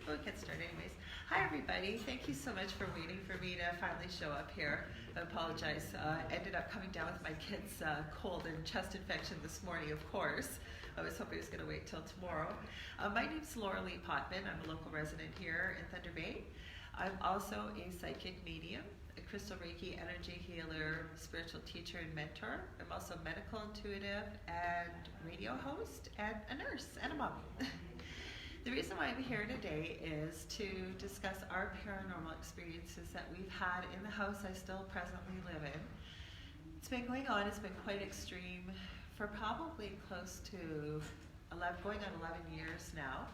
We'll get started anyways. Hi everybody, thank you so much for waiting for me to finally show up here. I apologize, ended up coming down with my kid's cold and chest infection this morning, of course. I was hoping it was going to wait till tomorrow. My name's Lee Potvin. I'm a local resident here in Thunder Bay. I'm also a psychic medium, a crystal Reiki energy healer, spiritual teacher and mentor. I'm also a medical intuitive and radio host and a nurse and a mom. The reason why I'm here today is to discuss our paranormal experiences that we've had in the house I still presently live in. It's been going on, it's been quite extreme for probably close to 11, going on 11 years now.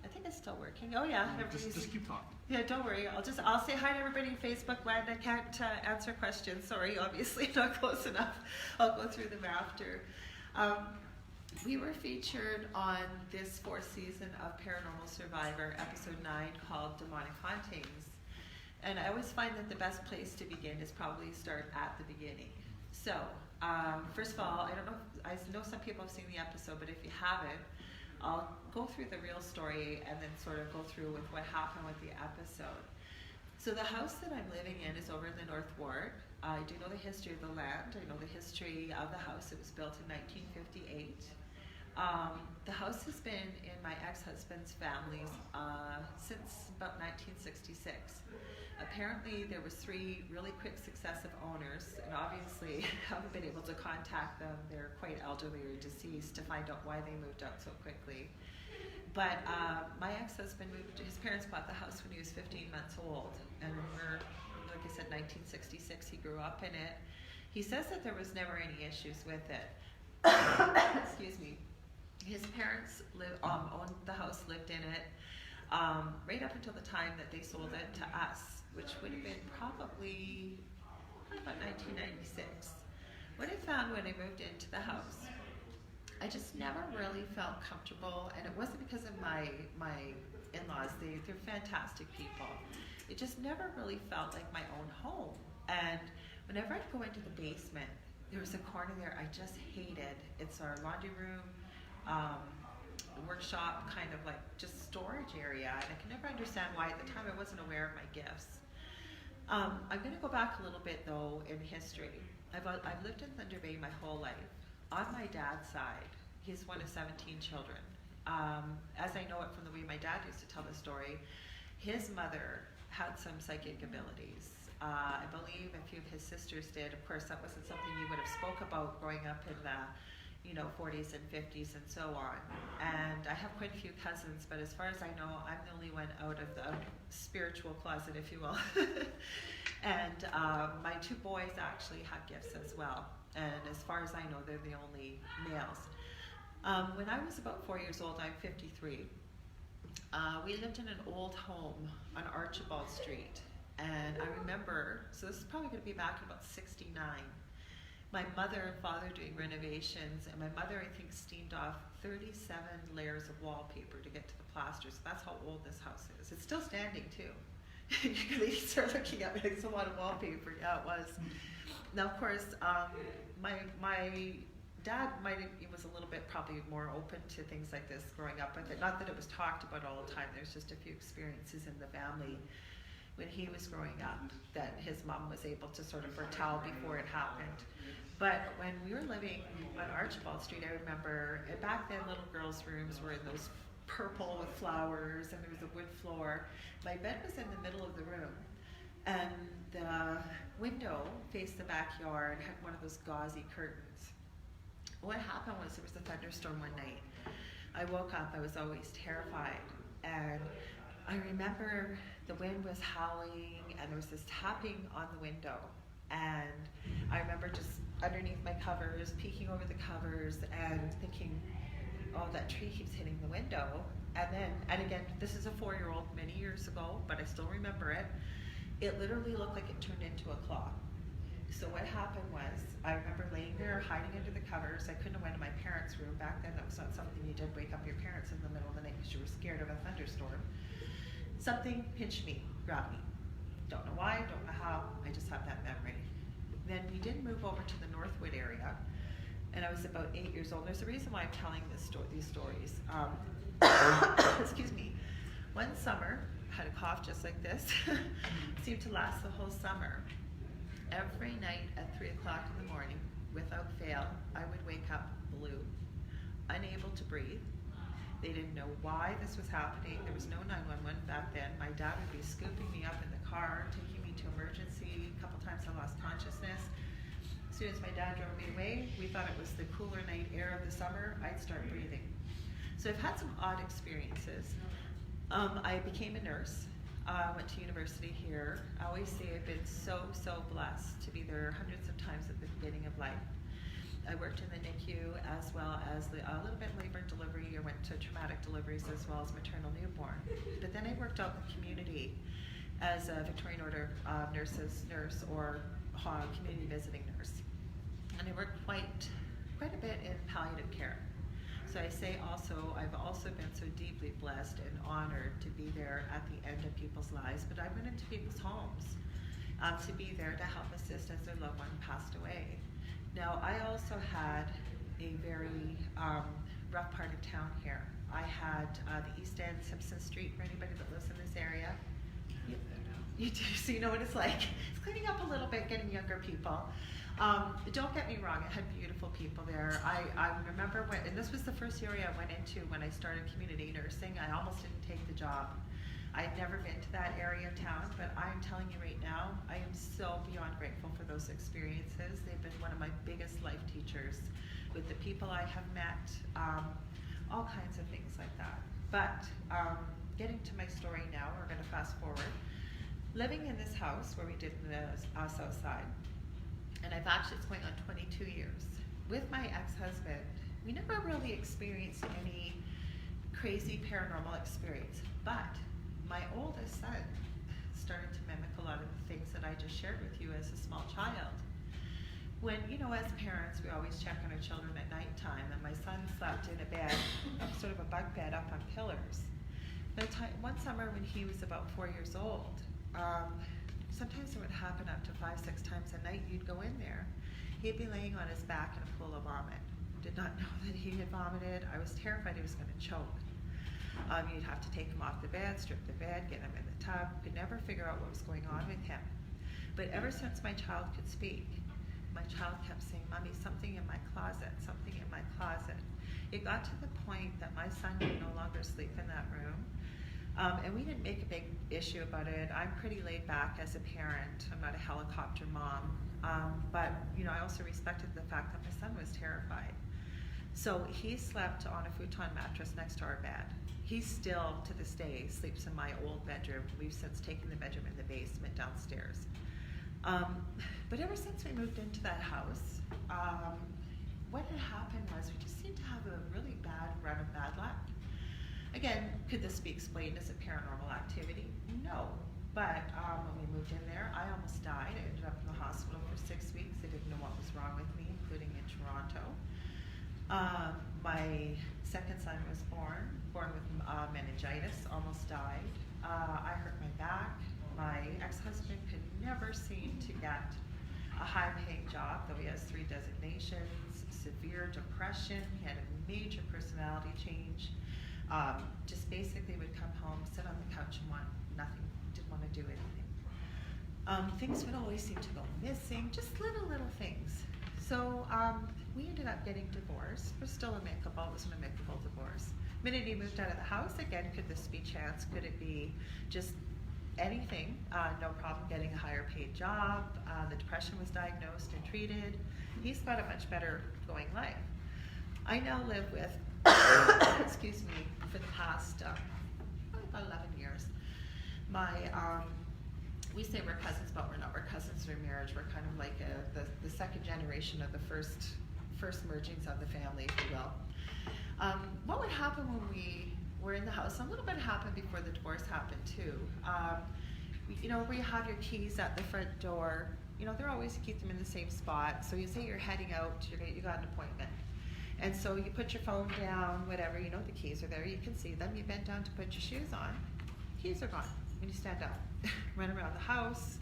I think it's still working. Oh yeah, just keep talking. Yeah, don't worry. I'll say hi to everybody in Facebook land. I can't answer questions. Sorry, obviously not close enough. I'll go through them after. We were featured on this 4th season of Paranormal Survivor, episode 9, called Demonic Hauntings. And I always find that the best place to begin is probably start at the beginning. So, first of all, I know some people have seen the episode, but if you haven't, I'll go through the real story and then sort of go through with what happened with the episode. So the house that I'm living in is over in the North Ward. I do know the history of the land. I know the history of the house. It was built in 1958. The house has been in my ex-husband's family's since about 1966. Apparently there was 3 really quick successive owners, and obviously haven't been able to contact them. They're quite elderly or deceased to find out why they moved out so quickly. But my ex-husband moved, his parents bought the house when he was 15 months old, and we're, like I said, 1966, he grew up in it. He says that there was never any issues with it. Excuse me. His parents owned the house, lived in it, right up until the time that they sold it to us, which would have been probably about 1996. What I found when I moved into the house, I just never really felt comfortable, and it wasn't because of my in-laws. They're fantastic people. It just never really felt like my own home. And whenever I'd go into the basement, there was a corner there I just hated. It's our laundry room, workshop, kind of like just storage area, and I can never understand why at the time I wasn't aware of my gifts. I'm going to go back a little bit though in history. I've lived in Thunder Bay my whole life. On my dad's side, he's one of 17 children. As I know it from the way my dad used to tell the story, his mother had some psychic abilities. I believe a few of his sisters did. Of course, that wasn't something you would have spoke about growing up in the 40s and 50s and so on. And I have quite a few cousins, but as far as I know, I'm the only one out of the spiritual closet, if you will. And my 2 boys actually have gifts as well. And as far as I know, they're the only males. When I was about 4 years old, I'm 53, we lived in an old home on Archibald Street. And I remember, so this is probably going to be back in about 69, my mother and father doing renovations, and my mother, I think, steamed off 37 layers of wallpaper to get to the plaster. So that's how old this house is. It's still standing too. You start looking at me like it's a lot of wallpaper. Yeah, it was. Now, of course, my dad he was a little bit probably more open to things like this growing up with it. Not that it was talked about all the time. There's just a few experiences in the family when he was growing up that his mom was able to sort of foretell before it happened. But when we were living on Archibald Street, I remember, and back then little girls' rooms were in those purple with flowers, and there was a wood floor. My bed was in the middle of the room, and the window faced the backyard, had one of those gauzy curtains. What happened was there was a thunderstorm one night. I woke up, I was always terrified, and I remember the wind was howling, and there was this tapping on the window. And I remember just underneath my covers, peeking over the covers and thinking, oh, that tree keeps hitting the window. And again, this is a 4-year-old many years ago, but I still remember it. It literally looked like it turned into a claw. So what happened was, I remember laying there, hiding under the covers. I couldn't have went to my parents' room. Back then, that was not something you did, wake up your parents in the middle of the night because you were scared of a thunderstorm. Something pinched me, grabbed me. Don't know why, don't know how, I just have that memory. Then we did move over to the Northwood area, and I was about 8 years old. There's a reason why I'm telling these stories. Excuse me. Once summer, had a cough just like this, seemed to last the whole summer. Every night at 3 o'clock in the morning, without fail, I would wake up blue, unable to breathe. They didn't know why this was happening. There was no 911 back then. My dad would be scooping me up in the car, taking me to emergency. A couple times I lost consciousness. As soon as my dad drove me away, we thought it was the cooler night air of the summer, I'd start breathing. So I've had some odd experiences. I became a nurse. Went to university here. I always say I've been so blessed to be there hundreds of times at the beginning of life. I worked in the NICU as well as a little bit labor and delivery. I went to traumatic deliveries as well as maternal newborn. But then I worked out in the community as a Victorian Order nurse or community visiting nurse. And I worked quite a bit in palliative care. So I say also, I've also been so deeply blessed and honored to be there at the end of people's lives, but I went into people's homes to be there to help assist as their loved one passed away. Now, I also had a very rough part of town here. I had the East End, Simpson Street, for anybody that lives in this area. You do, so you know what it's like. It's cleaning up a little bit, getting younger people. Don't get me wrong, it had beautiful people there. I remember and this was the first area I went into when I started community nursing. I almost didn't take the job. I'd never been to that area of town, but I'm telling you right now, I am so beyond grateful for those experiences. They've been one of my biggest life teachers with the people I have met, all kinds of things like that. But getting to my story now, we're gonna fast forward. Living in this house where we did the south side, and it's going on 22 years. With my ex-husband, we never really experienced any crazy paranormal experience, but my oldest son started to mimic a lot of the things that I just shared with you as a small child. When, as parents, we always check on our children at nighttime, and my son slept in a bed, sort of a bunk bed up on pillars. One summer when he was about 4 years old, sometimes it would happen up to 5-6 times a night. You'd go in there, he'd be laying on his back in a pool of vomit. Did not know that he had vomited. I was terrified he was going to choke. You'd have to take him off the bed, strip the bed, get him in the tub. Could never figure out what was going on with him. But ever since my child could speak, my child kept saying, "Mommy, something in my closet, something in my closet." It got to the point that my son could no longer sleep in that room. And we didn't make a big issue about it. I'm pretty laid back as a parent. I'm not a helicopter mom. But I also respected the fact that my son was terrified. So he slept on a futon mattress next to our bed. He still, to this day, sleeps in my old bedroom. We've since taken the bedroom in the basement downstairs. But ever since we moved into that house, what had happened was we just seemed to have a really bad run of bad luck. Again, could this be explained as a paranormal activity? No. But when we moved in there, I almost died. I ended up in the hospital for 6 weeks. They didn't know what was wrong with me, including in Toronto. My second son was born with meningitis, almost died. I hurt my back. My ex-husband could never seem to get a high-paying job, though he has 3 designations, severe depression. He had a major personality change. Just basically would come home, sit on the couch and didn't want to do anything. Things would always seem to go missing, just little things. So we ended up getting divorced. We're still amicable. It was an amicable divorce. The minute he moved out of the house, again, could this be chance? Could it be just anything? No problem getting a higher paid job. The depression was diagnosed and treated. He's got a much better going life. I now live with, excuse me, for the past probably about 11 years. We say we're cousins, but we're not. We're cousins through marriage. We're kind of like the second generation of the first mergings of the family, if you will. What would happen when we were in the house? A little bit happened before the divorce happened too. Where you have your keys at the front door, they're always, you keep them in the same spot. So you say you're heading out, you got an appointment. And so you put your phone down, whatever, the keys are there, you can see them. You bend down to put your shoes on, keys are gone. When you stand up, run around the house,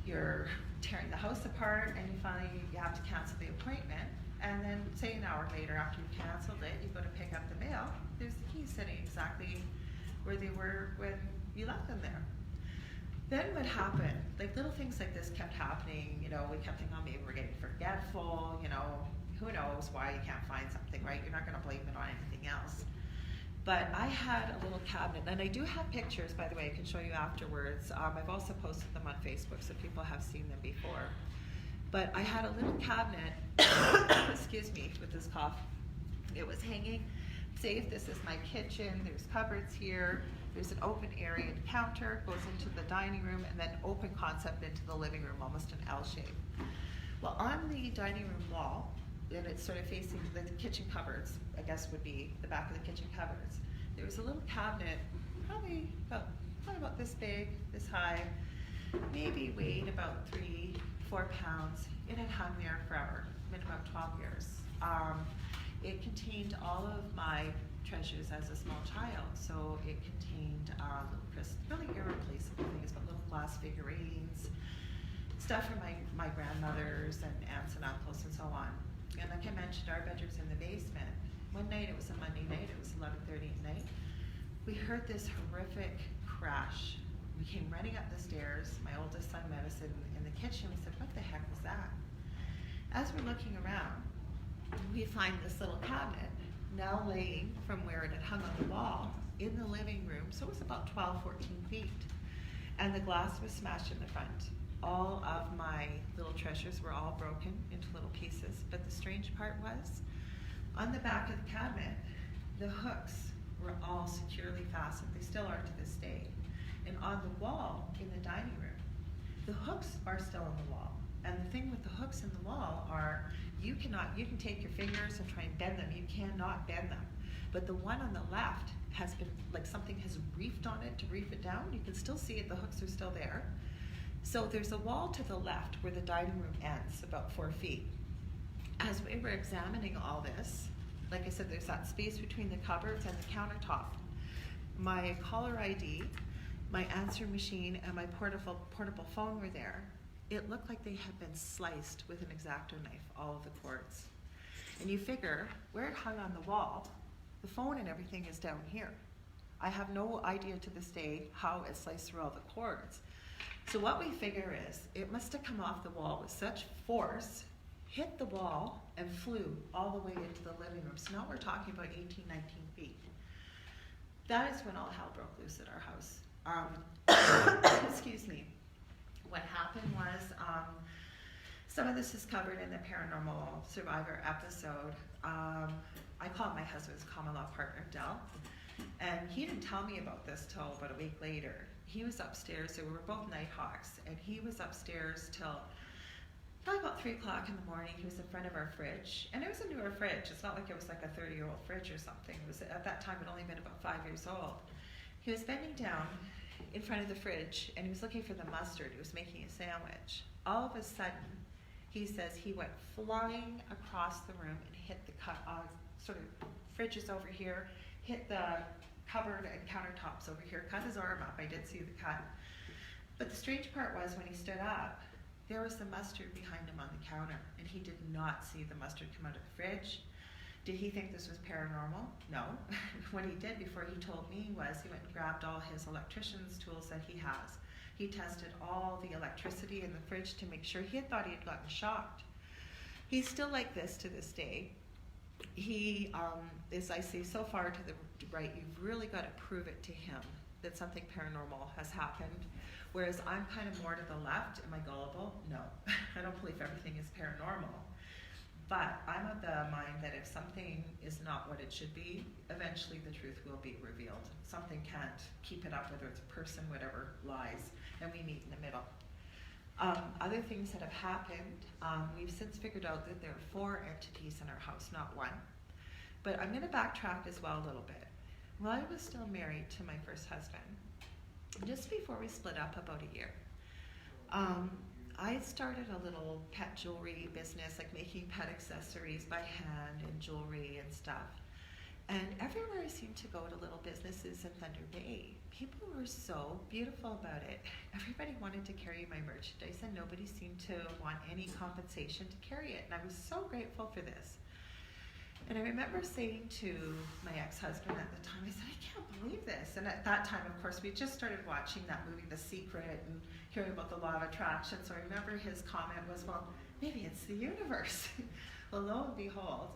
you're tearing the house apart, and you have to cancel the appointment. And then say an hour later after you've canceled it, you go to pick up the mail, there's the keys sitting exactly where they were when you left them there. Then what happened, like little things like this kept happening, you know, we kept thinking, oh, maybe we're getting forgetful, you know, who knows why you can't find something, right? You're not gonna blame it on anything else. But I had a little cabinet, and I do have pictures, by the way, I can show you afterwards. I've also posted them on Facebook, so people have seen them before. But I had a little cabinet, excuse me, with this cough. It was hanging, say if this is my kitchen, there's cupboards here, there's an open area and counter, goes into the dining room, and then open concept into the living room, almost an L shape. Well, on the dining room wall, and it's sort of facing the kitchen cupboards, I guess would be the back of the kitchen cupboards. There was a little cabinet, probably about this big, this high, maybe weighed about 3-4 pounds. It had hung there forever, been about 12 years. It contained all of my treasures as a small child. So it contained really irreplaceable things, but little glass figurines, stuff from my grandmothers and aunts and uncles and so on. And like I mentioned, our bedroom's in the basement. One night, it was a Monday night, it was 11:30 at night, we heard this horrific crash. We came running up the stairs. My oldest son met us in the kitchen. We said, what the heck was that? As we're looking around, we find this little cabinet now laying from where it had hung on the wall in the living room. So it was about 12, 14 feet. And the glass was smashed in the front. All of my little treasures were all broken into little pieces. But the strange part was, on the back of the cabinet, the hooks were all securely fastened. They still are to this day. And on the wall in the dining room, the hooks are still on the wall. And the thing with the hooks in the wall are, you can take your fingers and try and bend them. You cannot bend them. But the one on the left has been, like something has reefed on it to reef it down. You can still see it, the hooks are still there. So there's a wall to the left where the dining room ends, about 4 feet. As we were examining all this, like I said, there's that space between the cupboards and the countertop. My caller ID, my answer machine, and my portable phone were there. It looked like they had been sliced with an X-Acto knife, all of the cords. And you figure, where it hung on the wall, the phone and everything is down here. I have no idea to this day how it sliced through all the cords. So what we figure is, it must have come off the wall with such force, hit the wall, and flew all the way into the living room. So now we're talking about 18, 19 feet. That is when all hell broke loose at our house. Excuse me. What happened was, some of this is covered in the Paranormal Survivor episode. I called my husband's common law partner, Del, and he didn't tell me about this till about a week later. He was upstairs, so we were both Nighthawks, and he was upstairs till probably about 3 o'clock in the morning. He was in front of our fridge, and it was a newer fridge. It's not like it was like a 30-year-old fridge or something. It was, at that time, it had only been about 5 years old. He was bending down in front of the fridge, and he was looking for the mustard. He was making a sandwich. All of a sudden, he says he went flying across the room and hit the sort of fridges over here, hit the cupboard and countertops over here, cut his arm up. I did see the cut. But the strange part was, when he stood up, there was the mustard behind him on the counter, and he did not see the mustard come out of the fridge. Did he think this was paranormal? No. What he did before he told me was, he went and grabbed all his electrician's tools that he has. He tested all the electricity in the fridge to make sure. He had thought he had gotten shocked. He's still like this to this day. He, as I say, so far to the right, you've really got to prove it to him that something paranormal has happened. Whereas I'm kind of more to the left. Am I gullible? No. I don't believe everything is paranormal. But I'm of the mind that if something is not what it should be, eventually the truth will be revealed. Something can't keep it up, whether it's a person, whatever, lies, and we meet in the middle. Other things that have happened, we've since figured out that there are 4 entities in our house, not 1. But I'm going to backtrack as well a little bit. While I was still married to my first husband, just before we split up about a year, I started a little pet jewelry business, like making pet accessories by hand and jewelry and stuff. And everywhere I seemed to go to little businesses in Thunder Bay, people were so beautiful about it. Everybody wanted to carry my merchandise, and nobody seemed to want any compensation to carry it. And I was so grateful for this. And I remember saying to my ex-husband at the time, I said, I can't believe this. And at that time, of course, we just started watching that movie, The Secret, and hearing about the law of attraction. So I remember his comment was, well, maybe it's the universe. Well, lo and behold,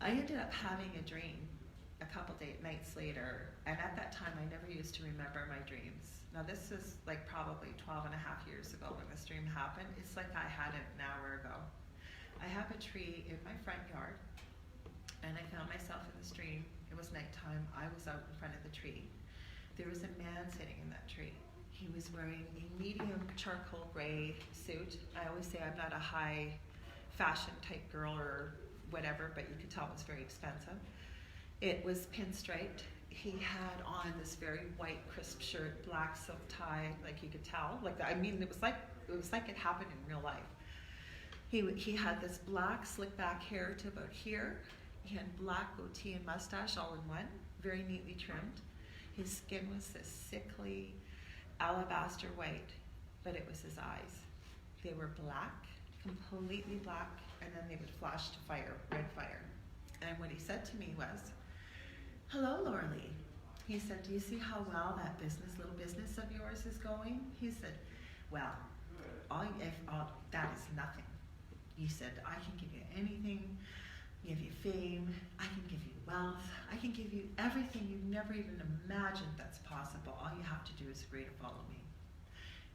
I ended up having a dream a couple nights later. And at that time, I never used to remember my dreams. Now, this is like probably 12 and a half years ago when this dream happened. It's like I had it an hour ago. I have a tree in my front yard, and I found myself in this dream. It was nighttime. I was out in front of the tree. There was a man sitting in that tree. He was wearing a medium charcoal gray suit. I always say I'm not a high fashion type girl or whatever, but you could tell it was very expensive. It was pinstriped. He had on this very white, crisp shirt, black silk tie, like you could tell. Like, I mean, it was like it happened in real life. He had this black, slick back hair to about here. He had black goatee and mustache all in one, very neatly trimmed. His skin was this sickly alabaster white, but it was his eyes. They were black, completely black, and then they would flash to fire, red fire. And what he said to me was, "Hello, Laura-Lee." He said, "Do you see how well that little business of yours is going?" He said, "Well, that is nothing." He said, "I can give you anything, give you fame, I can give you wealth, I can give you everything you've never even imagined that's possible. All you have to do is agree to follow me."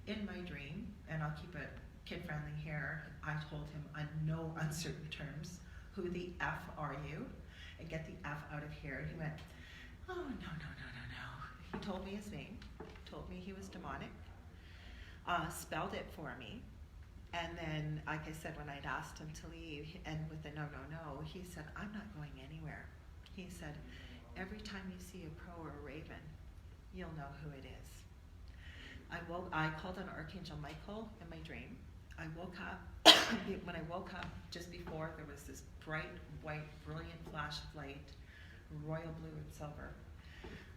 In my dream, and I'll keep it kid-friendly here, I told him on no uncertain terms, "Who the F are you? And get the F out of here." And he went, "Oh, no. He told me his name, told me he was demonic, spelled it for me. And then, like I said, when I'd asked him to leave, and with the no, he said, "I'm not going anywhere." He said, "Every time you see a crow or a raven, you'll know who it is." I called on Archangel Michael in my dream. I woke up. When I woke up, just before, there was this bright, white, brilliant flash of light, royal blue and silver.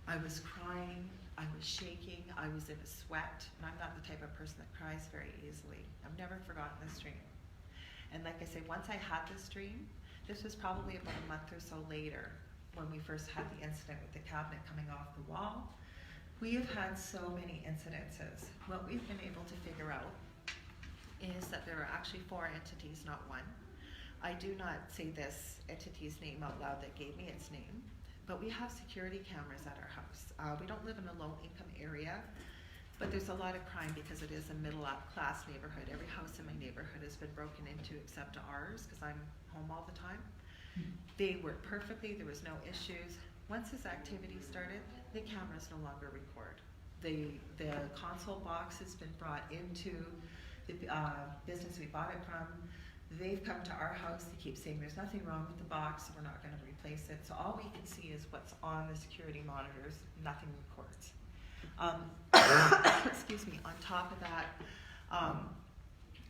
I was crying, I was shaking, I was in a sweat, and I'm not the type of person that cries very easily. I've never forgotten this dream. And like I say, once I had this dream, this was probably about a month or so later when we first had the incident with the cabinet coming off the wall. We have had so many incidences. What we've been able to figure out is that there are actually 4 entities, not one. I do not say this entity's name out loud that gave me its name, but we have security cameras at our house. We don't live in a low-income area, but there's a lot of crime because it is a middle-class neighborhood. Every house in my neighborhood has been broken into except ours, because I'm home all the time. They work perfectly, there was no issues. Once this activity started, the cameras no longer record. The console box has been brought into the business we bought it from. They've come to our house, they keep saying there's nothing wrong with the box, we're not going to replace it. So all we can see is what's on the security monitors, nothing records. Excuse me, on top of that,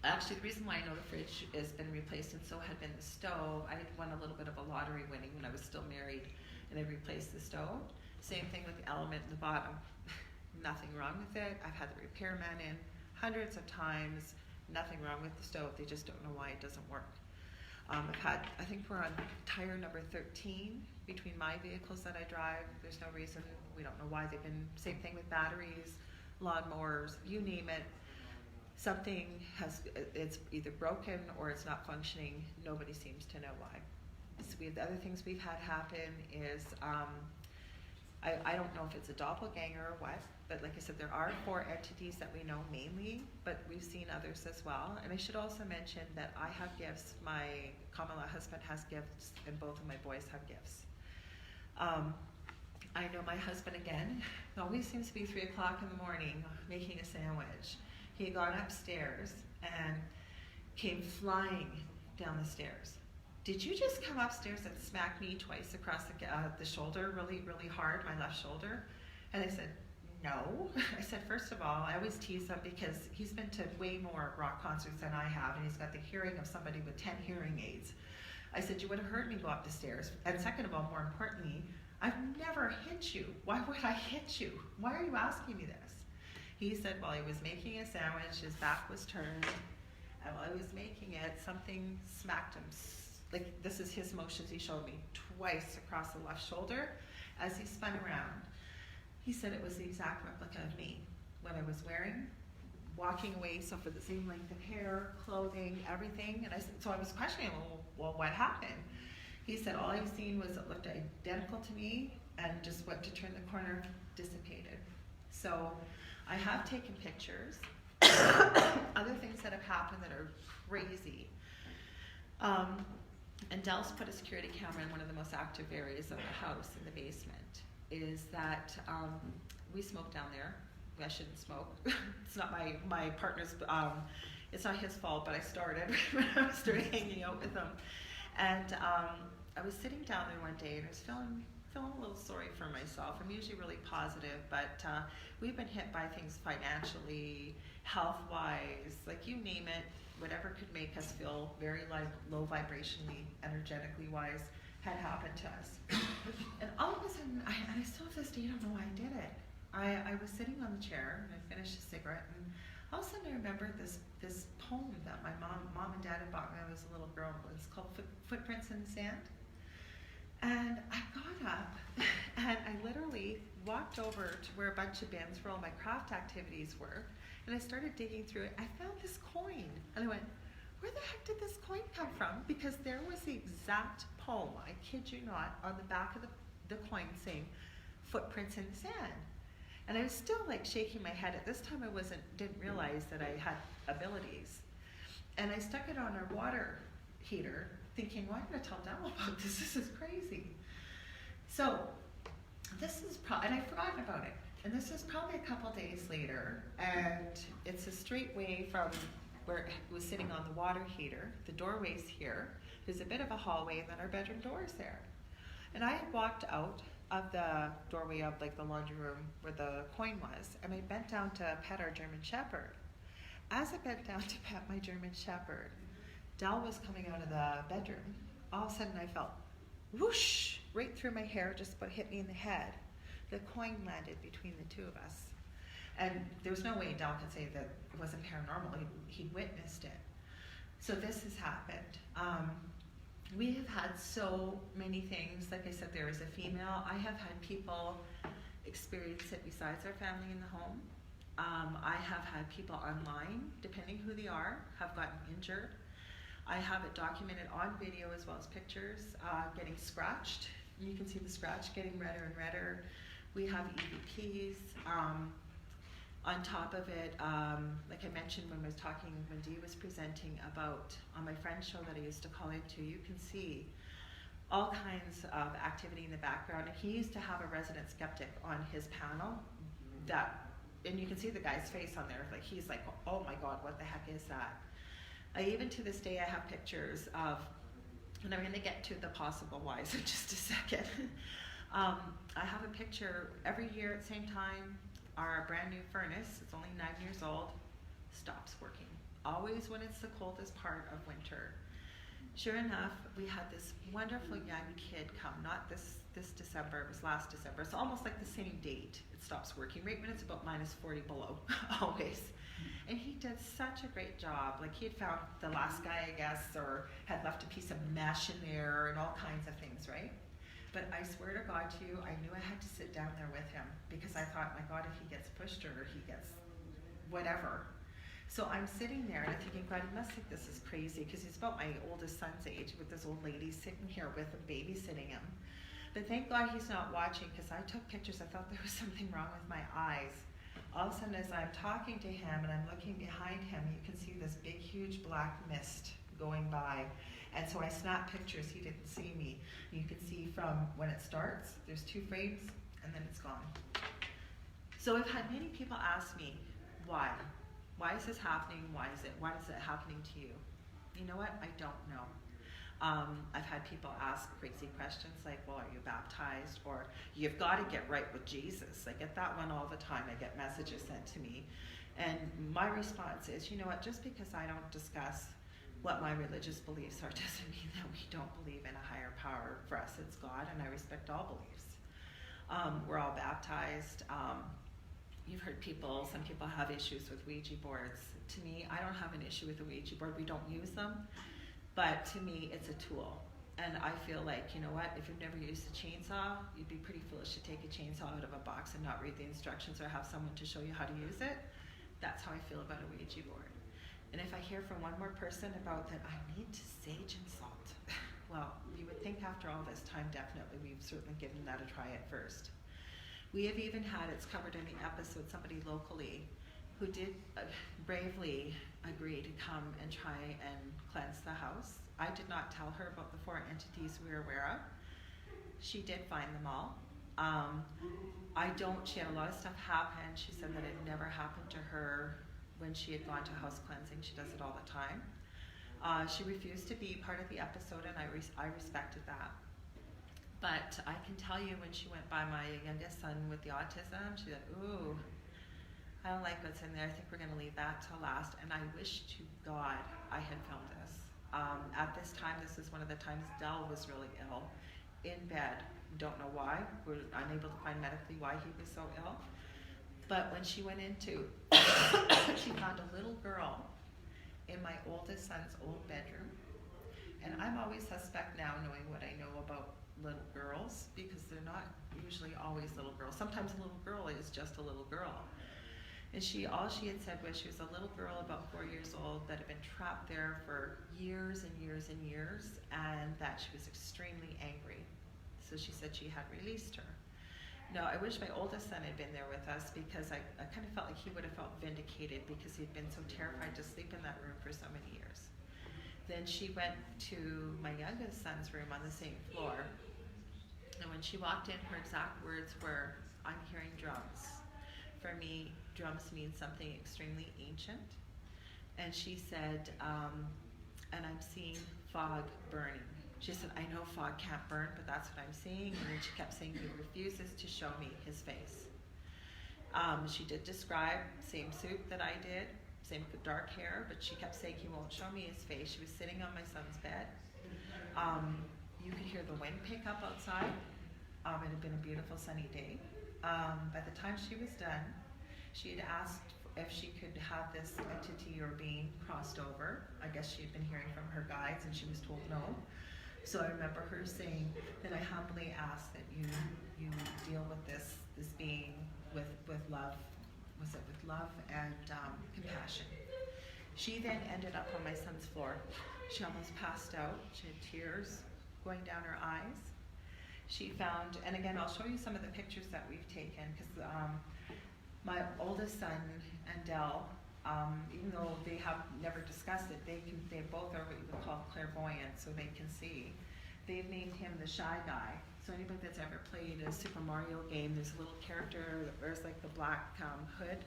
actually the reason why I know the fridge has been replaced and so had been the stove, I had won a little bit of a lottery winning when I was still married, and I replaced the stove. Same thing with the element in the bottom, nothing wrong with it. I've had the repairman in hundreds of times. Nothing wrong with the stove, they just don't know why it doesn't work. I think we're on tire number 13 between my vehicles that I drive. There's no reason, we don't know why they've been, same thing with batteries, lawnmowers, you name it. Something it's either broken or it's not functioning, nobody seems to know why. So the other things we've had happen is, I don't know if it's a doppelganger or what, but like I said, there are 4 entities that we know mainly, but we've seen others as well. And I should also mention that I have gifts. My Kamala husband has gifts, and both of my boys have gifts. I know my husband, again, it always seems to be 3 o'clock in the morning making a sandwich. He had gone upstairs and came flying down the stairs. "Did you just come upstairs and smack me twice across the shoulder, really, really hard, my left shoulder?" And I said, "No." I said, first of all, I always tease him because he's been to way more rock concerts than I have, and he's got the hearing of somebody with 10 hearing aids. I said, "You would have heard me go up the stairs. And second of all, more importantly, I've never hit you. Why would I hit you? Why are you asking me this?" He said, while he was making a sandwich, his back was turned, and while he was making it, something smacked him like this is his motions he showed me, twice across the left shoulder as he spun around. He said it was the exact replica of me, what I was wearing, walking away, so for the same length of hair, clothing, everything. And so I was questioning, well, what happened? He said all I've seen was it looked identical to me, and just went to turn the corner, dissipated. So I have taken pictures. Other things that have happened that are crazy. And Dell's put a security camera in one of the most active areas of the house in the basement, is that we smoke down there. I shouldn't smoke. It's not my partner's, it's not his fault, but I started when I started hanging out with him. And I was sitting down there one day and I was feeling a little sorry for myself. I'm usually really positive, but we've been hit by things financially, health-wise, like you name it, whatever could make us feel very low vibrationally, energetically wise, had happened to us. And all of a sudden, I still to this day don't know why I did it. I was sitting on the chair and I finished a cigarette, and all of a sudden I remembered this poem that my mom and dad had bought me when I was a little girl. It's called Footprints in the Sand. And I got up and I literally walked over to where a bunch of bins for all my craft activities were, and I started digging through it. I found this coin, and I went, where the heck did this coin come from? Because there was the exact poem, I kid you not, on the back of the coin saying, Footprints in the Sand. And I was still like shaking my head. At this time I didn't realize that I had abilities. And I stuck it on our water heater, thinking, well, I'm going to tell Dell about this. This is crazy. So this is and I'd forgotten about it. And this is probably a couple days later, and it's a straight way from where it was sitting on the water heater. The doorway's here. There's a bit of a hallway, and then our bedroom door is there. And I had walked out of the doorway of like the laundry room where the coin was, and I bent down to pet our German Shepherd. As I bent down to pet my German Shepherd, Dell was coming out of the bedroom. All of a sudden I felt whoosh right through my hair, just about hit me in the head. The coin landed between the two of us. And there was no way Dell could say that it wasn't paranormal. He witnessed it. So this has happened. We have had so many things. Like I said, there is a female. I have had people experience it besides our family in the home. I have had people online, depending who they are, have gotten injured. I have it documented on video as well as pictures, getting scratched. You can see the scratch getting redder and redder. We have EVPs. On top of it, like I mentioned when Dee was presenting about on my friend's show that I used to call into, you can see all kinds of activity in the background. And he used to have a resident skeptic on his panel and you can see the guy's face on there, like he's like, oh my God, what the heck is that? Even to this day, I have pictures of, and I'm going to get to the possible whys in just a second. I have a picture every year at the same time. Our brand new furnace, it's only 9 years old, stops working. Always when it's the coldest part of winter. Sure enough, we had this wonderful young kid come, not this December, it was last December. It's almost like the same date it stops working, right when it's about minus 40 below, always. And he did such a great job. Like he had found the last guy, I guess, or had left a piece of mesh in there and all kinds of things, right? But I swear to God to you, I knew I had to sit down there with him because I thought, my God, if he gets pushed or he gets whatever. So I'm sitting there and I'm thinking, God, he must think this is crazy because he's about my oldest son's age with this old lady sitting here with him, babysitting him. But thank God he's not watching because I took pictures. I thought there was something wrong with my eyes. All of a sudden, as I'm talking to him and I'm looking behind him, you can see this big, huge black mist going by. And so I snapped pictures. He didn't see me. You can see from when it starts, there's 2 frames, and then it's gone. So I've had many people ask me, why? Why is this happening? Why is it happening to you? You know what? I don't know. I've had people ask crazy questions like, well, are you baptized? Or you've got to get right with Jesus. I get that one all the time. I get messages sent to me. And my response is, you know what? Just because I don't discuss what my religious beliefs are doesn't mean that we don't believe in a higher power. For us, it's God, and I respect all beliefs. We're all baptized. You've heard some people have issues with Ouija boards. To me, I don't have an issue with the Ouija board. We don't use them. But to me, it's a tool. And I feel like, you know what, if you've never used a chainsaw, you'd be pretty foolish to take a chainsaw out of a box and not read the instructions or have someone to show you how to use it. That's how I feel about a Ouija board. And if I hear from one more person about that I need to sage and salt, well, you would think after all this time, definitely we've certainly given that a try at first. We have even had, it's covered in the episode, somebody locally who did bravely agree to come and try and cleanse the house. I did not tell her about the 4 entities we were aware of. She did find them all. She had a lot of stuff happen. She said that it never happened to her when she had gone to house cleansing. She does it all the time. She refused to be part of the episode, and I respected that. But I can tell you, when she went by my youngest son with the autism, she said, ooh, I don't like what's in there. I think we're going to leave that till last. And I wish to God I had filmed this. At this time, this is one of the times Dell was really ill, in bed. Don't know why. We're unable to find medically why he was so ill. But when she went into, she found a little girl in my oldest son's old bedroom. And I'm always suspect now, knowing what I know about little girls, because they're not usually always little girls. Sometimes a little girl is just a little girl. And all she had said was she was a little girl about 4 years old that had been trapped there for years and years and years, and that she was extremely angry. So she said she had released her. Now, I wish my oldest son had been there with us, because I kind of felt like he would have felt vindicated, because he'd been so terrified to sleep in that room for so many years. Then she went to my youngest son's room on the same floor, and when she walked in, her exact words were, "I'm hearing drums." For me, drums mean something extremely ancient. And she said, and I'm seeing fog burning. She said, I know fog can't burn, but that's what I'm seeing. And then she kept saying, he refuses to show me his face. She did describe, same suit that I did, same dark hair, but she kept saying he won't show me his face. She was sitting on my son's bed. You could hear the wind pick up outside. It had been a beautiful sunny day. By the time she was done, she had asked if she could have this entity or being crossed over. I guess she had been hearing from her guides, and she was told no. So I remember her saying that I humbly ask that you deal with this being with love. Was it with love and compassion? She then ended up on my son's floor. She almost passed out. She had tears going down her eyes. She found, and again, I'll show you some of the pictures that we've taken, because my oldest son and Dell, even though they have never discussed it, they both are what you would call clairvoyant, so they can see. They've named him the Shy Guy. So anybody that's ever played a Super Mario game, there's a little character that wears like the black hood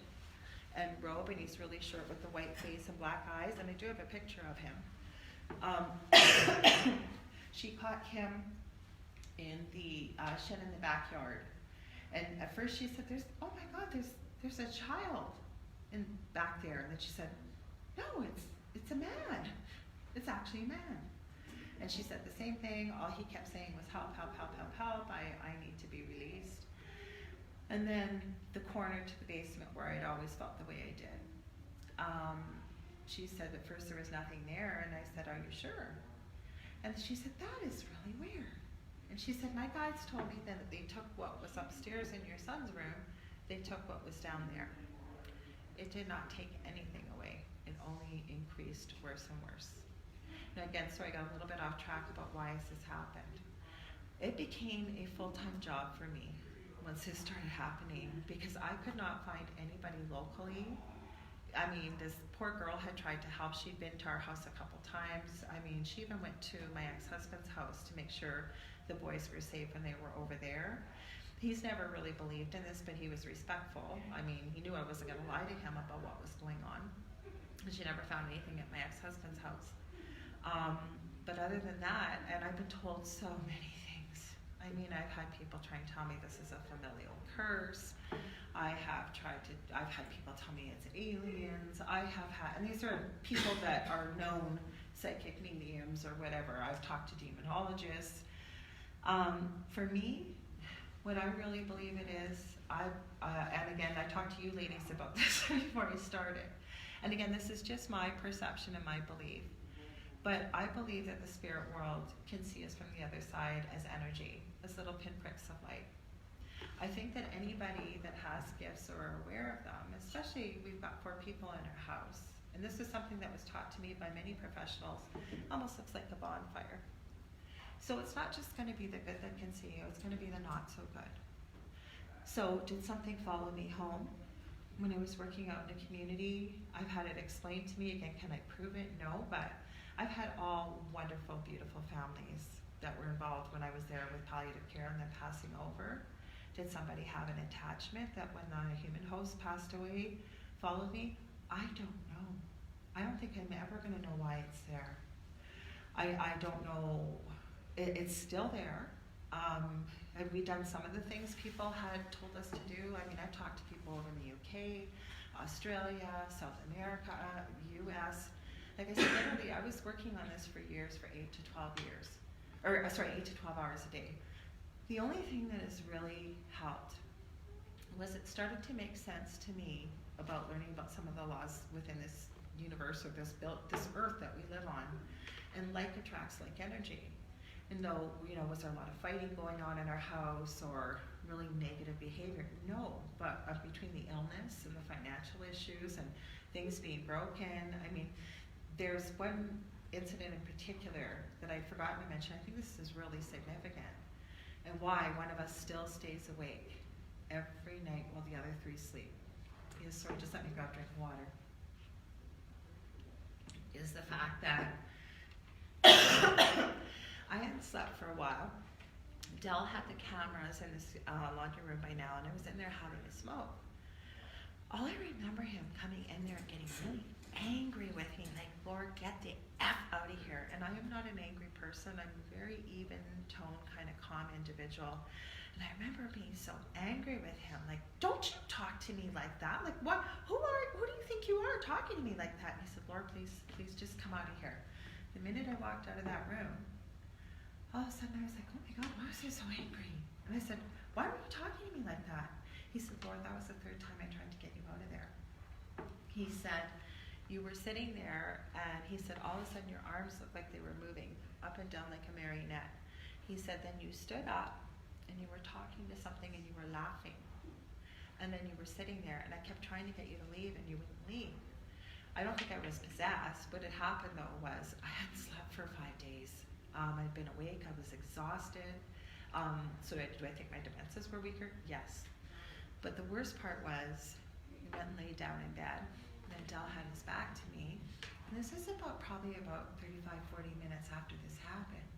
and robe, and he's really short with the white face and black eyes, and I do have a picture of him. She caught him in the shed in the backyard, and at first she said, oh my God, there's a child in back there. And then she said, no, it's a man. It's actually a man. And she said the same thing. All he kept saying was help, help, help, help, help. I need to be released. And then the corner to the basement where I'd always felt the way I did. She said at first there was nothing there, and I said, are you sure? And she said, that is really weird. And she said, my guides told me then that they took what was upstairs in your son's room, they took what was down there. It did not take anything away. It only increased worse and worse. Now again, sorry, I got a little bit off track about why has this happened. It became a full-time job for me once this started happening, because I could not find anybody locally. I mean, this poor girl had tried to help. She'd been to our house a couple times. I mean, she even went to my ex-husband's house to make sure the boys were safe when they were over there. He's never really believed in this, but he was respectful. I mean, he knew I wasn't going to lie to him about what was going on. And she never found anything at my ex-husband's house. But other than that, and I've been told so many things. I mean, I've had people try and tell me this is a familial curse. I've had people tell me it's aliens. And these are people that are known psychic mediums or whatever. I've talked to demonologists. For me, what I really believe it is, and again, I talked to you ladies about this before I started. And again, this is just my perception and my belief. But I believe that the spirit world can see us from the other side as energy, as little pinpricks of light. I think that anybody that has gifts or are aware of them, especially we've got 4 people in our house, and this is something that was taught to me by many professionals, almost looks like a bonfire. So it's not just going to be the good that can see you, it's going to be the not so good. So did something follow me home? When I was working out in the community, I've had it explained to me, again, can I prove it? No, but I've had all wonderful, beautiful families that were involved when I was there with palliative care and then passing over. Did somebody have an attachment that when the human host passed away, followed me? I don't know. I don't think I'm ever going to know why it's there. I don't know. It's still there. Have we done some of the things people had told us to do? I mean, I've talked to people over in the UK, Australia, South America, US. Like I said, literally, I was working on this for years, for 8 to 12 years. 8 to 12 hours a day. The only thing that has really helped was it started to make sense to me about learning about some of the laws within this universe or this earth that we live on. And like attracts like energy. And though, was there a lot of fighting going on in our house or really negative behavior? No, but between the illness and the financial issues and things being broken, I mean, there's one incident in particular that I'd forgotten to mention. I think this is really significant. And why one of us still stays awake every night while the other 3 sleep. Sorry, just let me grab a drink of water. Is the fact that I hadn't slept for a while. Dell had the cameras in this laundry room by now, and I was in there having a smoke. All I remember him coming in there and getting really angry with me, like, Lord, get the F out of here. And I am not an angry person. I'm a very even tone, kind of calm individual. And I remember being so angry with him, like, don't you talk to me like that. Like, what? Who do you think you are talking to me like that? And he said, Lord, please just come out of here. The minute I walked out of that room, all of a sudden I was like, oh my God, why was he so angry? And I said, why were you talking to me like that? He said, Lord, that was the 3rd time I tried to get you out of there. He said, you were sitting there, and he said, all of a sudden your arms looked like they were moving up and down like a marionette. He said, then you stood up, and you were talking to something, and you were laughing. And then you were sitting there, and I kept trying to get you to leave, and you wouldn't leave. I don't think I was possessed. What had happened, though, was I hadn't slept for 5 days. I'd been awake. I was exhausted. So do I think my defenses were weaker? Yes. But the worst part was we went and laid down in bed. And then Dell had his back to me. And this is probably about 35, 40 minutes after this happened.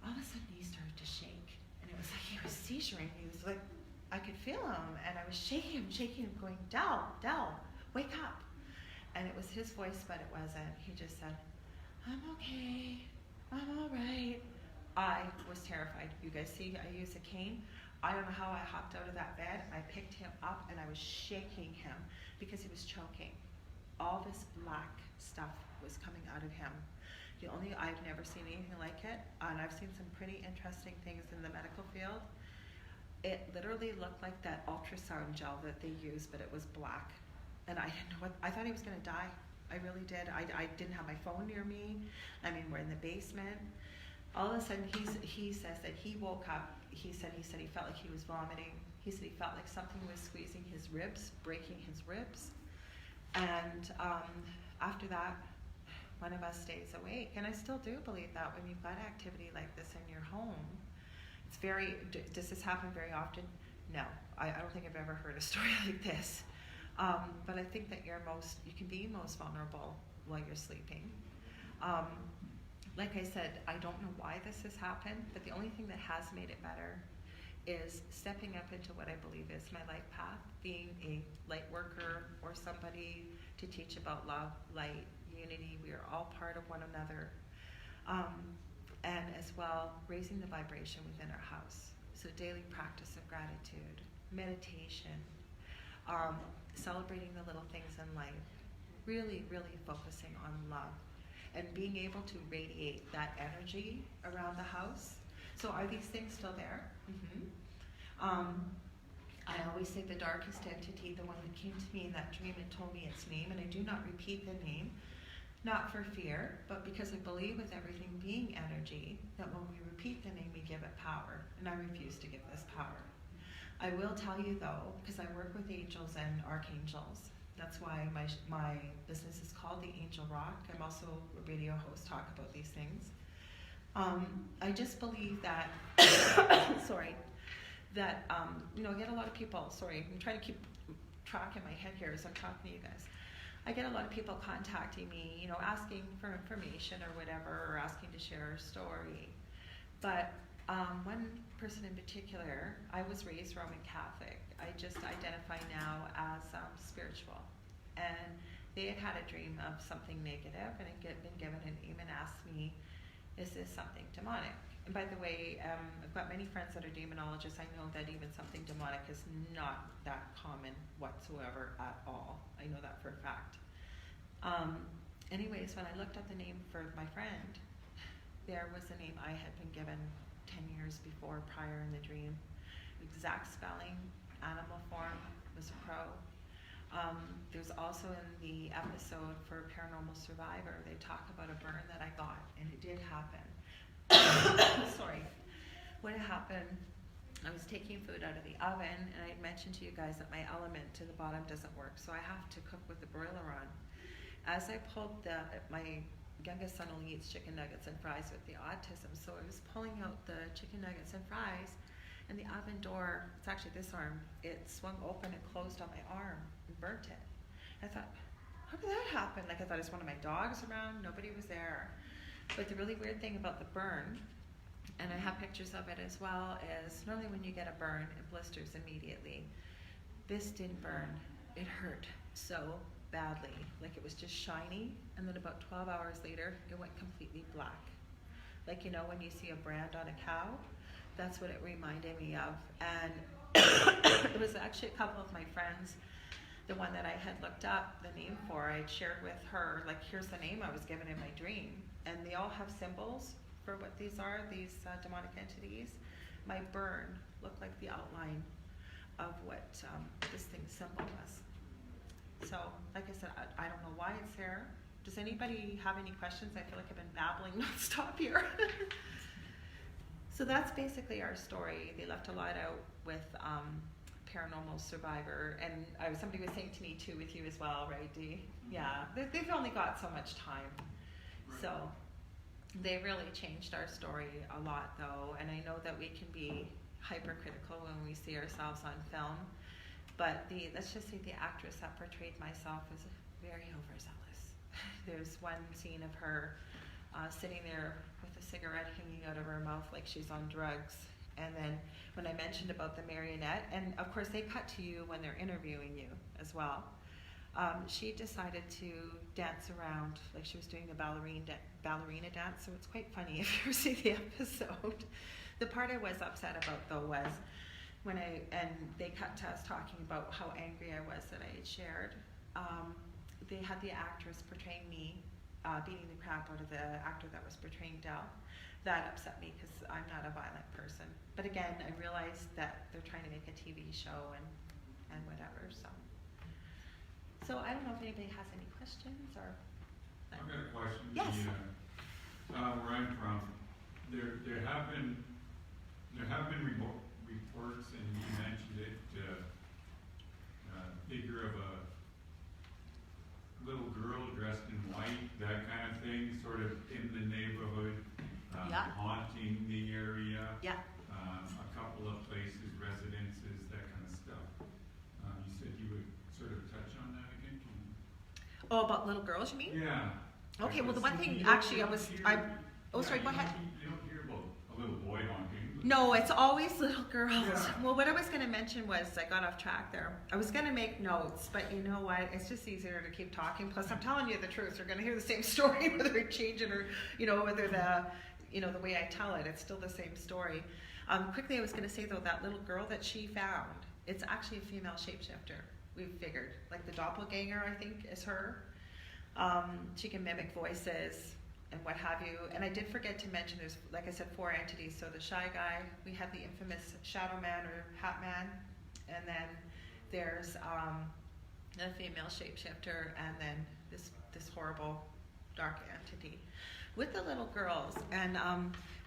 All of a sudden, he started to shake. And it was like he was seizuring. He was like, I could feel him. And I was shaking him, going, Dell, wake up. And it was his voice, but it wasn't. He just said, I'm okay. I'm all right. I was terrified. You guys see, I use a cane. I don't know how I hopped out of that bed. I picked him up and I was shaking him because he was choking. All this black stuff was coming out of him. I've never seen anything like it, and I've seen some pretty interesting things in the medical field. It literally looked like that ultrasound gel that they use, but it was black. And I didn't know I thought he was gonna die. I really did. I didn't have my phone near me. I mean, we're in the basement. All of a sudden, he says that he woke up. He said he felt like he was vomiting. He said he felt like something was squeezing his ribs, breaking his ribs. And after that, one of us stays awake. And I still do believe that when you've got activity like this in your home, it's does this happen very often? No, I don't think I've ever heard a story like this. But I think that you can be most vulnerable while you're sleeping. Like I said, I don't know why this has happened, but the only thing that has made it better is stepping up into what I believe is my life path, being a light worker or somebody to teach about love, light, unity. We are all part of one another. And as well, raising the vibration within our house. So daily practice of gratitude, meditation, celebrating the little things in life, really, really focusing on love and being able to radiate that energy around the house. So are these things still there? Mm-hmm. I always say the darkest entity, the one that came to me in that dream and told me its name, and I do not repeat the name. not for fear, but because I believe with everything being energy, that when we repeat the name, we give it power, and I refuse to give this power. I will tell you though, because I work with angels and archangels, that's why my business is called The Angel Rock. I'm also a radio host, talk about these things. I just believe that, I get a lot of people, I'm trying to keep track in my head here as I'm talking to you guys. I get a lot of people contacting me, asking for information or whatever, or asking to share a story. But one person in particular, I was raised Roman Catholic. I just identify now as spiritual. And they had a dream of something negative and had been given a name and asked me, is this something demonic? And by the way, I've got many friends that are demonologists. I know that even something demonic is not that common whatsoever at all. I know that for a fact. Anyways, when I looked up the name for my friend, there was a name I had been given 10 years before, prior in the dream. Exact spelling, animal form, was a crow. There's also in the episode for Paranormal Survivor, they talk about a burn that I got, and it did happen. What had happened, I was taking food out of the oven, and I had mentioned to you guys that my element to the bottom doesn't work, so I have to cook with the broiler on. As I pulled my youngest son only eats chicken nuggets and fries with the autism, so I was pulling out the chicken nuggets and fries, and the oven door, it's actually this arm, it swung open and closed on my arm and burnt it. I thought, how did that happen? I thought it was one of my dogs around, nobody was there. But the really weird thing about the burn, and I have pictures of it as well, is normally when you get a burn, it blisters immediately. This didn't burn. It hurt so badly. Like it was just shiny, and then about 12 hours later, it went completely black. Like, when you see a brand on a cow, that's what it reminded me of. And it was actually a couple of my friends, the one that I had looked up the name for, I had shared with her, like, here's the name I was given in my dream. And they all have symbols for what these are, these demonic entities. My burn looked like the outline of what this thing's symbol was. So, like I said, I don't know why it's there. Does anybody have any questions? I feel like I've been babbling nonstop here. So that's basically our story. They left a lot out with Paranormal Survivor, and somebody was saying to me too, with you as well, right, Dee? Yeah, they've only got so much time. So they really changed our story a lot, though, and I know that we can be hypercritical when we see ourselves on film, but let's just say the actress that portrayed myself was very overzealous. There's one scene of her sitting there with a cigarette hanging out of her mouth like she's on drugs, and then when I mentioned about the marionette, and of course they cut to you when they're interviewing you as well, she decided to dance around like she was doing a ballerina dance, so it's quite funny if you ever see the episode. The part I was upset about though was when they cut to us talking about how angry I was that I had shared. They had the actress portraying me beating the crap out of the actor that was portraying Dell. That upset me because I'm not a violent person. But again, I realized that they're trying to make a TV show and whatever, so. So I don't know if anybody has any questions or. I've got a question. Yes. Where I'm from, there have been reports, and you mentioned it, figure of a little girl dressed in white, that kind of thing, sort of in the neighborhood, Yeah. haunting the area. Yeah. A couple of places, residences, that kind of stuff. You said you would sort of touch on that again? Oh, about little girls, you mean? Yeah. Okay, well the one thing, You actually, don't sorry, go ahead. You don't hear about a little boy haunting. No, it's always little girls. Yeah. Well, what I was going to mention was, I got off track there. I was going to make notes, but you know what? It's just easier to keep talking. Plus, I'm telling you the truth. You're going to hear the same story, whether I change it or, whether the way I tell it, it's still the same story. Quickly, I was going to say, though, that little girl that she found, it's actually a female shapeshifter. We've figured. Like the doppelganger, I think, is her. She can mimic voices and what have you. And I did forget to mention there's, like I said, 4 entities. So the shy guy, we have the infamous shadow man or hat man, and then there's a female shapeshifter, and then this horrible dark entity with the little girls. And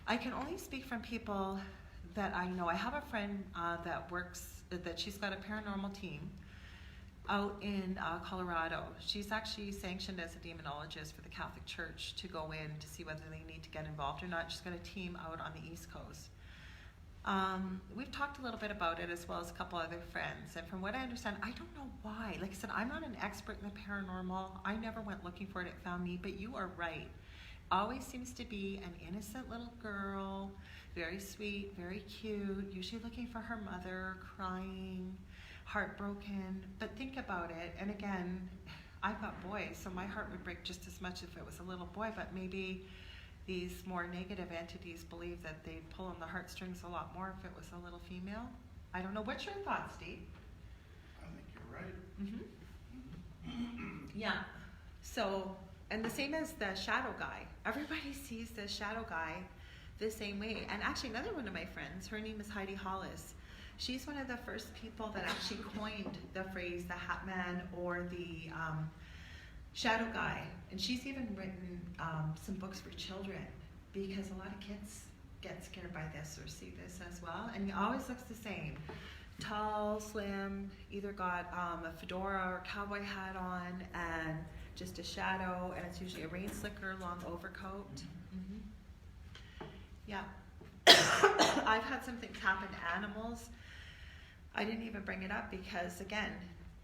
I can only speak from people that I know. I have a friend that she's got a paranormal team out in Colorado. She's actually sanctioned as a demonologist for the Catholic Church to go in to see whether they need to get involved or not. She's got a team out on the East Coast. We've talked a little bit about it, as well as a couple other friends, and from what I understand, I don't know why. Like I said, I'm not an expert in the paranormal. I never went looking for it, it found me, but you are right. Always seems to be an innocent little girl, very sweet, very cute, usually looking for her mother, crying, heartbroken. But think about it, and again, I've got boys, so my heart would break just as much if it was a little boy, but maybe these more negative entities believe that they'd pull on the heartstrings a lot more if it was a little female. I don't know. What's your thoughts, Dee? I think you're right. Mm-hmm. Yeah. So, and the same as the shadow guy. Everybody sees the shadow guy the same way. And actually, another one of my friends, her name is Heidi Hollis. She's one of the first people that actually coined the phrase the Hat Man or the shadow guy. And she's even written some books for children, because a lot of kids get scared by this or see this as well. And he always looks the same. Tall, slim, either got a fedora or cowboy hat on and just a shadow, and it's usually a rain slicker, long overcoat. Mm-hmm. Yeah. I've had some things happen to animals. I didn't even bring it up because, again,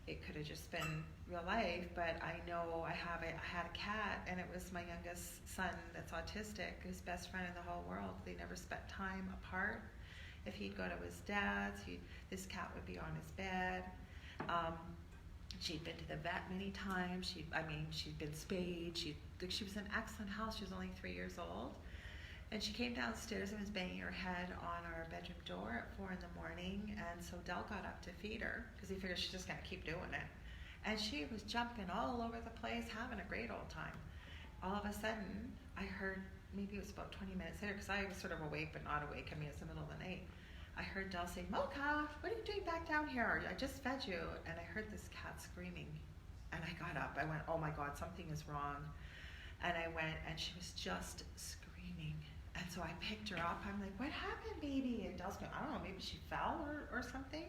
it could have just been real life, but I know I had a cat, and it was my youngest son that's autistic, his best friend in the whole world. They never spent time apart. If he'd go to his dad's, this cat would be on his bed. She'd been to the vet many times. She'd been spayed. She was in excellent health. She was only 3 years old. And she came downstairs and was banging her head on our bedroom door at 4 a.m. And so Del got up to feed her, because he figured she's just going to keep doing it. And she was jumping all over the place, having a great old time. All of a sudden, I heard, maybe it was about 20 minutes later, because I was sort of awake but not awake. I mean, it's the middle of the night. I heard Del say, "Mocha, what are you doing back down here? I just fed you." And I heard this cat screaming. And I got up. I went, "Oh my God, something is wrong." And I went, and she was just screaming. And so I picked her up. I'm like, "What happened, baby?" And Del's going, "I don't know, maybe she fell or something."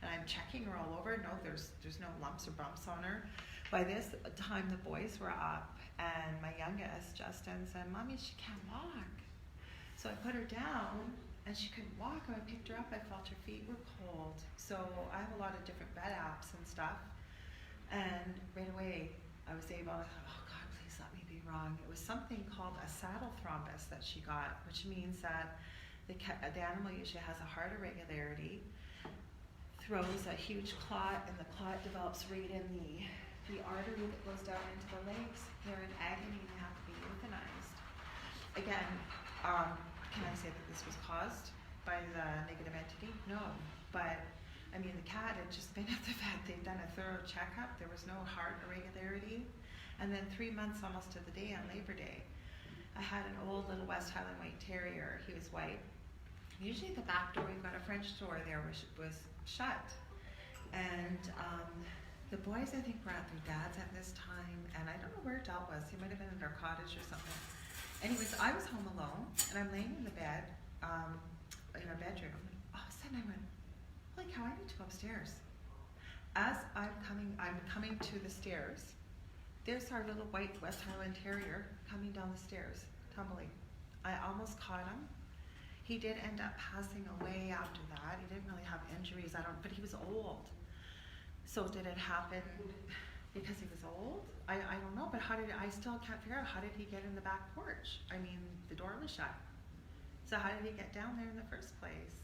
And I'm checking her all over. No, there's no lumps or bumps on her. By this time, the boys were up, and my youngest, Justin, said, "Mommy, she can't walk." So I put her down, and she couldn't walk. When I picked her up, I felt her feet were cold. So I have a lot of different bed apps and stuff. And right away, I was able to, oh God, please let me be wrong. It was something called a saddle thrombus that she got, which means that the animal usually has a heart irregularity, throws a huge clot, and the clot develops right in the artery that goes down into the legs. They're in agony and they have to be euthanized. Again, can I say that this was caused by the negative entity? No, but I mean, the cat had just been at the vet. They'd done a thorough checkup. There was no heart irregularity. And then 3 months almost to the day on Labor Day, I had an old little West Highland White Terrier. He was white. Usually at the back door, we've got a French door there, which was shut. And the boys, I think, were at their dad's at this time, and I don't know where Del was. He might have been in our cottage or something. Anyways, I was home alone, and I'm laying in the bed in our bedroom. All of a sudden, I went, "Holy cow, I need to go upstairs." As I'm coming to the stairs, there's our little white West Highland Terrier coming down the stairs, tumbling. I almost caught him. He did end up passing away after that. He didn't really have injuries, but he was old. So did it happen because he was old? I don't know, but I still can't figure out, how did he get in the back porch? I mean, the door was shut. So how did he get down there in the first place?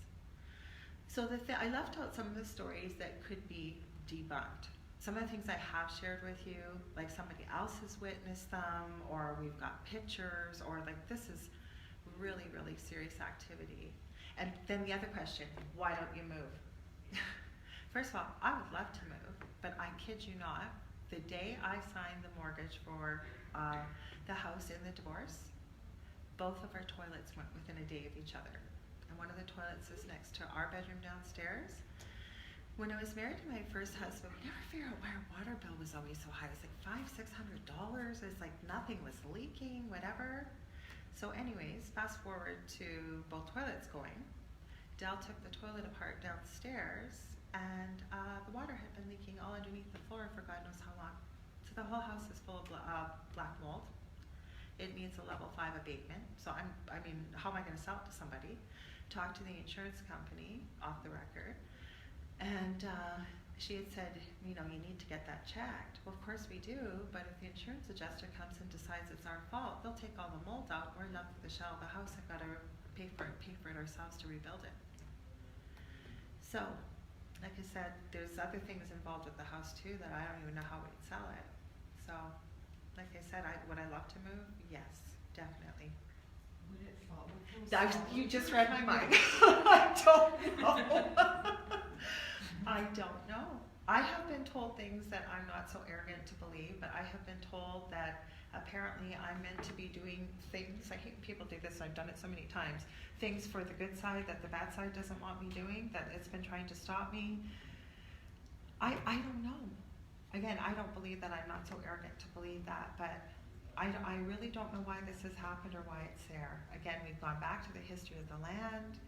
So I left out some of the stories that could be debunked. Some of the things I have shared with you, like somebody else has witnessed them, or we've got pictures, or like this is really, really serious activity. And then the other question, why don't you move? First of all, I would love to move, but I kid you not, the day I signed the mortgage for the house in the divorce, both of our toilets went within a day of each other. And one of the toilets is next to our bedroom downstairs. When I was married to my first husband, we never figured out why our water bill was always so high. It's like $500-600. It's like nothing was leaking, whatever. So anyways, fast forward to both toilets going. Dell took the toilet apart downstairs, and the water had been leaking all underneath the floor for God knows how long. So the whole house is full of black mold. It needs a level 5 abatement. So I mean, how am I going to sell it to somebody? Talk to the insurance company off the record, and she had said, you know, you need to get that checked. Well, of course we do, but if the insurance adjuster comes and decides it's our fault, they'll take all the mold out. We're left with the shell of the house. I've got to pay for it ourselves to rebuild it. So, like I said, there's other things involved with the house too that I don't even know how we'd sell it. So, like I said, would I love to move? Yes, definitely. Would it fall within You just read my mind. I don't know. I don't know. I have been told things that I'm not so arrogant to believe, but I have been told that apparently I'm meant to be doing things. I hate when people do this. I've done it so many times. Things for the good side that the bad side doesn't want me doing, that it's been trying to stop me. I don't know. Again, I don't believe that. I'm not so arrogant to believe that, but I really don't know why this has happened or why it's there. Again, we've gone back to the history of the land.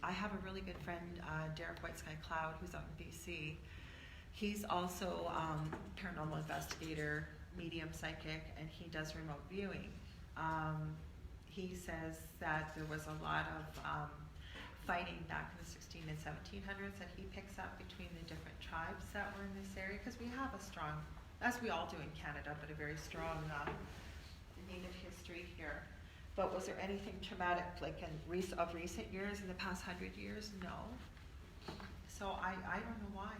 I have a really good friend, Derek White Sky Cloud, who's out in BC. He's also paranormal investigator, medium psychic, and he does remote viewing. He says that there was a lot of fighting back in the 16 and 1700s that he picks up between the different tribes that were in this area, because we have a strong, as we all do in Canada, but a very strong Native history here. But was there anything traumatic, like of recent years, in the past 100 years? No. So I don't know why.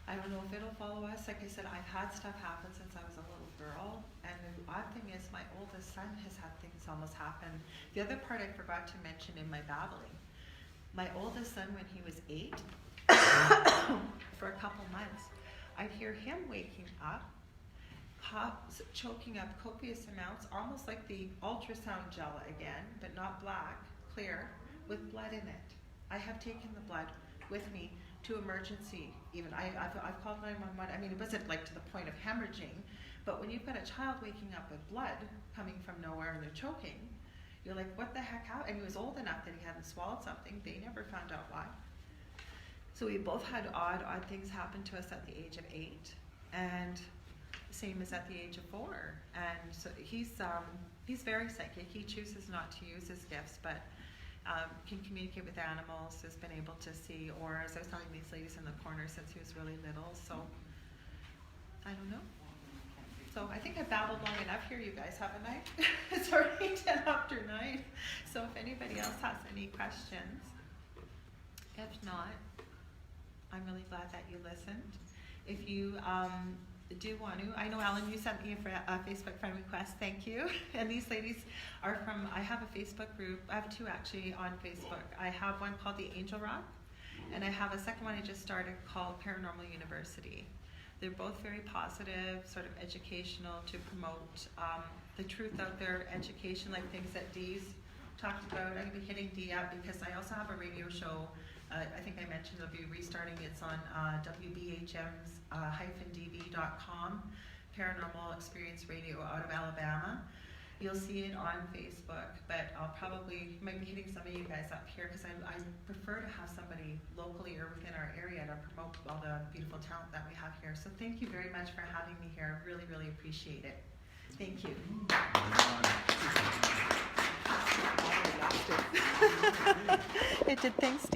I don't know if it'll follow us. Like I said, I've had stuff happen since I was a little girl, and the odd thing is my oldest son has had things almost happen. The other part I forgot to mention in my babbling, my oldest son, when he was 8, for a couple months, I'd hear him waking up, choking up copious amounts, almost like the ultrasound gel again, but not black, clear, with blood in it. I have taken the blood with me to emergency. Even I've called 911. I mean, it wasn't like to the point of hemorrhaging, but when you've got a child waking up with blood coming from nowhere and they're choking, you're like, what the heck happened? And he was old enough that he hadn't swallowed something. They never found out why. So we both had odd things happen to us at the age of 8, and same as at the age of 4. And so he's very psychic. He chooses not to use his gifts, but can communicate with animals, has been able to see auras. I was telling these ladies in the corner since he was really little, so I don't know. So I think I've babbled long enough here, you guys, haven't I? It's already 10 after 9. So if anybody else has any questions, if not, I'm really glad that you listened. If you do want to, I know Alan, you sent me a Facebook friend request, thank you. And these ladies are from, I have a Facebook group, I have 2 actually on Facebook. I have one called the Angel Rock, and I have a second one I just started called Paranormal University. They're both very positive, sort of educational, to promote the truth out there, education, like things that Dee's talked about. I'm going to be hitting Dee up because I also have a radio show. I think I mentioned it'll be restarting. It's on WBHM's-DB.com, Paranormal Experience Radio out of Alabama. You'll see it on Facebook, but I'll probably might be hitting some of you guys up here because I prefer to have somebody locally or within our area to promote all the beautiful talent that we have here. So thank you very much for having me here. Really, really appreciate it. Thank you. It did. Thanks, Steve.